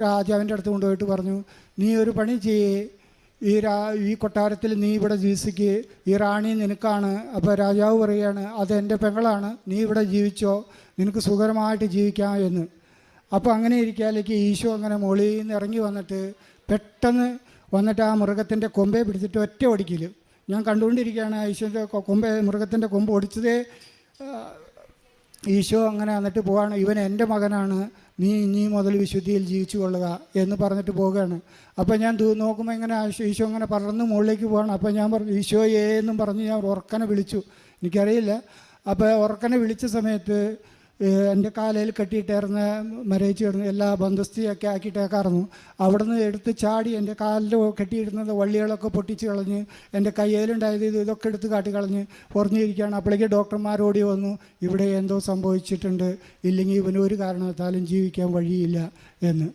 രാജാവിൻ്റെ അടുത്ത് കൊണ്ടുപോയിട്ട് പറഞ്ഞു, നീ ഒരു പണി ചെയ്യേ, ഈ കൊട്ടാരത്തിൽ നീ ഇവിടെ ജീവിക്ക്, ഈ റാണി നിനക്കാണ്. അപ്പോൾ രാജാവ് പറയുകയാണ്, അത് എൻ്റെ പെങ്ങളാണ്, നീ ഇവിടെ ജീവിച്ചോ, നിനക്ക് സുഖകരമായിട്ട് ജീവിക്കാം എന്ന്. അപ്പോൾ അങ്ങനെ ഇരിക്കാലേക്ക് ഈശോ അങ്ങനെ മുകളിൽ നിന്ന് ഇറങ്ങി വന്നിട്ട് പെട്ടെന്ന് വന്നിട്ട് ആ മൃഗത്തിൻ്റെ കൊമ്പെ പിടിച്ചിട്ട് ഒറ്റ ഒടിക്കൽ. ഞാൻ കണ്ടുകൊണ്ടിരിക്കുകയാണ്. ഈശോൻ്റെ മൃഗത്തിൻ്റെ കൊമ്പ് ഒടിച്ചതേ ഈശോ അങ്ങനെ വന്നിട്ട് പോവാണ്. ഇവൻ എൻ്റെ മകനാണ്, നീ ഇനി മുതൽ വിശുദ്ധിയിൽ ജീവിച്ചു കൊള്ളുക എന്ന് പറഞ്ഞിട്ട് പോവുകയാണ്. അപ്പോൾ ഞാൻ നോക്കുമ്പോൾ ഇങ്ങനെ ഈശോ അങ്ങനെ പറന്ന് മുകളിലേക്ക് പോവാണ്. അപ്പോൾ ഞാൻ പറഞ്ഞു, ഈശോയേ എന്നും പറഞ്ഞ് ഞാൻ ഉറക്കനെ വിളിച്ചു. എനിക്കറിയില്ല. അപ്പോൾ ഉറക്കനെ വിളിച്ച സമയത്ത് എൻ്റെ കാലയിൽ കെട്ടിയിട്ടായിരുന്ന മരയിച്ച് കിടന്ന് എല്ലാ ബന്ധസ്ഥിയൊക്കെ ആക്കിയിട്ടേക്കായിരുന്നു. അവിടെ നിന്ന് എടുത്ത് ചാടി എൻ്റെ കാലിൽ കെട്ടിയിടുന്നത് വള്ളികളൊക്കെ പൊട്ടിച്ച് കളഞ്ഞ് എൻ്റെ കയ്യിലുണ്ടായത് ഇതൊക്കെ എടുത്ത് കാട്ടിക്കളഞ്ഞ് പുറഞ്ഞിരിക്കുകയാണ്. അപ്പോഴേക്ക് ഡോക്ടർമാർ ഓടി വന്നു, ഇവിടെ എന്തോ സംഭവിച്ചിട്ടുണ്ട്, ഇല്ലെങ്കിൽ ഇവന് ഒരു കാരണവശാലും ജീവിക്കാൻ വഴിയില്ല എന്ന്.